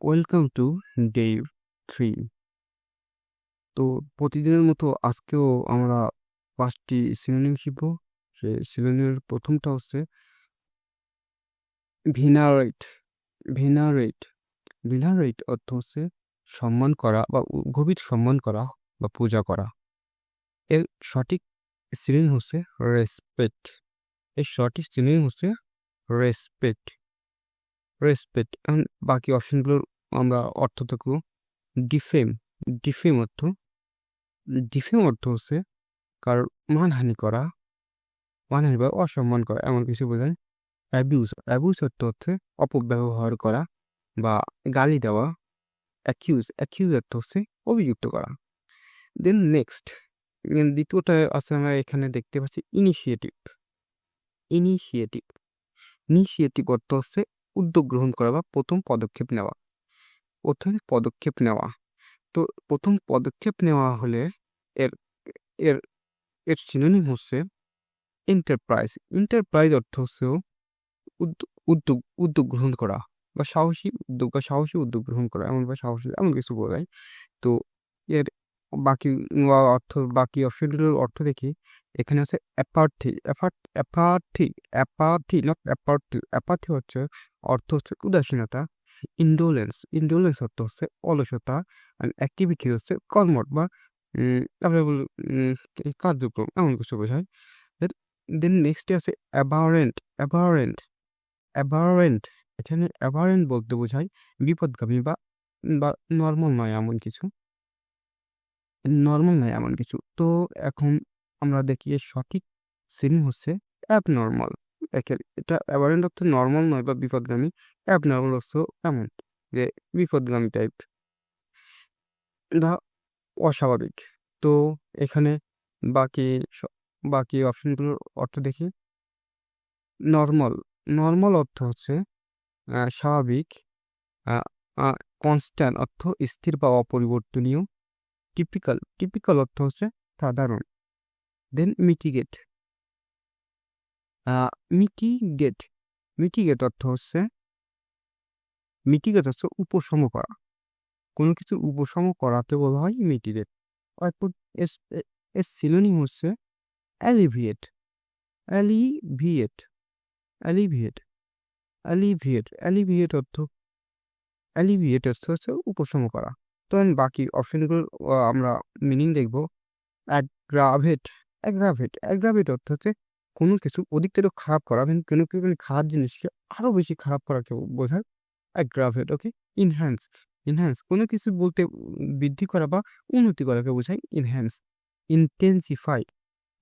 Welcome to day 3। তো প্রতিদিনের মতো আজকেও আমরা 5টি সিনোনিম শিখব। সে সিনোনিমের প্রথমটা হচ্ছে ভিনারেট। ভিনারেট ভিনারেট অর্থ হচ্ছে সম্মান করা বা গভীর সম্মান করা বা পূজা করা। এর সঠিক সিনোনিম হচ্ছে রেসপেক্ট। এর সঠিক সিনোনিম হচ্ছে রেসপেক্ট। রেসপেক্ট। এখন বাকি অপশনগুলোর আমরা অর্থ দেখব। ডিফেম। ডিফেম অর্থ ডিফেম অর্থ হচ্ছে কারোর মানহানি করা, মানহানি বা অসম্মান করা এমন কিছু বোঝায়। অ্যাবিউজ। অ্যাবিউজ অর্থ হচ্ছে অপব্যবহার করা বা গালি দেওয়া। অ্যাকিউজ। অ্যাকিউজ অর্থ হচ্ছে অভিযুক্ত করা। দেন নেক্সট দ্বিতীয়টা আছে, আমরা এখানে দেখতে পাচ্ছি ইনিশিয়েটিভ। ইনিশিয়েটিভ ইনিশিয়েটিভ অর্থ হচ্ছে উদ্যোগ গ্রহণ করা বা প্রথম পদক্ষেপ নেওয়া। প্রথমে পদক্ষেপ নেওয়া। তো প্রথম পদক্ষেপ নেওয়া হলে এর এর এর সিনোনিম হচ্ছে এন্টারপ্রাইজ। এন্টারপ্রাইজ অর্থ হচ্ছে উদ্যোগ উদ্যোগ গ্রহণ করা বা সাহসী উদ্যোগ গ্রহণ করা সাহসী এমন কিছু বোঝায়। তো এর বাকি বাকি অপশনগুলোর অর্থ দেখি। এখানে আছে apathy. Apathy not apathy. Apathy হচ্ছে অর্থ হচ্ছে উদাসীনতা। ইন্ডোলেন্স অর্থ হচ্ছে অলসতা। আর অ্যাক্টিভিটি হচ্ছে কর্মঠ বা আমরা বলি কার্যক্রম এমন কিছু বোঝায়। দেন নেক্সটে আছে অ্যাবারেন্ট। এখানে অ্যাবারেন্ট বলতে বোঝায় বিপদগামী বা বা নর্মাল নয় এমন কিছু। তো এখন আমরা দেখি এর সঠিক সিনোনিম হচ্ছে অ্যাবনর্মাল। এটা অ্যাবারেন্ট অর্থ নর্মাল নয় বা বিপদগামী। অ্যাবনর্মাল অর্থ এমন যে বিপদগামী টাইপ বা অস্বাভাবিক। তো এখানে বাকি বাকি অপশনগুলোর অর্থ দেখি। নর্মাল অর্থ হচ্ছে স্বাভাবিক। কনস্ট্যান্ট অর্থ স্থির বা অপরিবর্তনীয়। টিপিক্যাল অর্থ হচ্ছে সাধারণ। দেন মিটিগেট মিটিগেট অর্থ হচ্ছে উপশম করা। কোনো কিছু উপশম করাতে বলা হয় মিটিগেট। অর্থাৎ এর সিনোনিম হচ্ছে অ্যালিভিয়েট। অ্যালিভিয়েট অ্যালিভিয়েট অ্যালিভিয়েট অর্থ হচ্ছে উপশম করা। তো বাকি অপশনগুলোর আমরা মিনিং দেখব। অ্যাগ্রাভেট অর্থ হচ্ছে কোনো কিছু অধিকতর খারাপ করা, কোনো খারাপ জিনিসকে আরো বেশি খারাপ করাকে বোঝায় অ্যাগ্রাভেট। ওকে। ইনহ্যান্স কোনো কিছু বলতে বৃদ্ধি করা বা উন্নতি করাকে বোঝায় ইনহ্যান্স।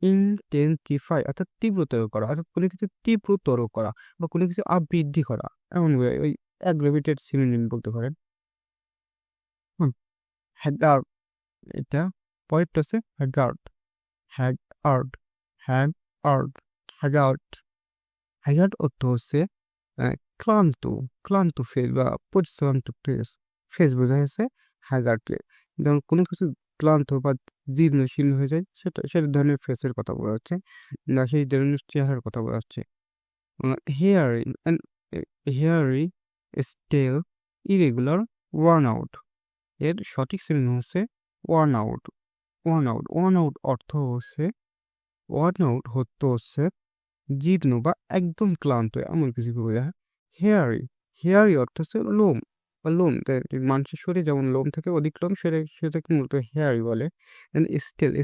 ইন্টেন্সিফাই অর্থাৎ তীব্রতর করা, অর্থাৎ কোনো কিছু তীব্রতর করা বা কোনো কিছু আবৃদ্ধি করা এমন ওই অ্যাগ্রাভেটেড সিনোনিম বলতে পারেন। হ্যাগার্ড। এটা পরেরটা আছে হ্যাগার্ড। হ্যাগার্ড হ্যাগার্ড হ্যাগার্ড হ্যাগার্ড অর্থ হচ্ছে ক্লান্ত ক্লান্ত ফেস বা পরিশ্রান্ত ফেস বোঝা যাচ্ছে হ্যাগার্ডকে। যেমন কোনো কিছু ক্লান্ত বা জীর্ণ শীর্ণ হয়ে যায়, সেটা ধরনের ফেসের কথা বলা হচ্ছে না, সেই ধরনের চেহারার কথা বলা হচ্ছে। Hairy stale irregular worn out. এর সঠিক সিনোনিম হচ্ছে ওয়ার্ন আউট। ওয়ার্ন আউট হচ্ছে জীর্ণ বা একদম ক্লান্ত এমন কিছু বোঝায়। হেয়ারি অর্থ হচ্ছে লোম বা লোম। মানুষের শরীরে যেমন লোম থাকে, অধিক লোম, সেটাকে মূলত হেয়ারি বলে।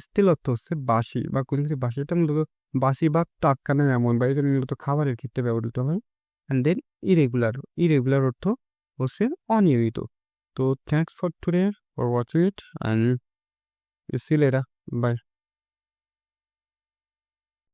স্টেল অর্থ হচ্ছে বাসি বা কোনো কিছু বাসি। এটা মূলত বাসি বা টাটকানো এমন বা এটা মূলত খাবারের ক্ষেত্রে ব্যবহৃত হয়। অ্যান্ড দেন ইরেগুলার অর্থ হচ্ছে অনিয়মিত। তো thanks for today for watching it and see later. By.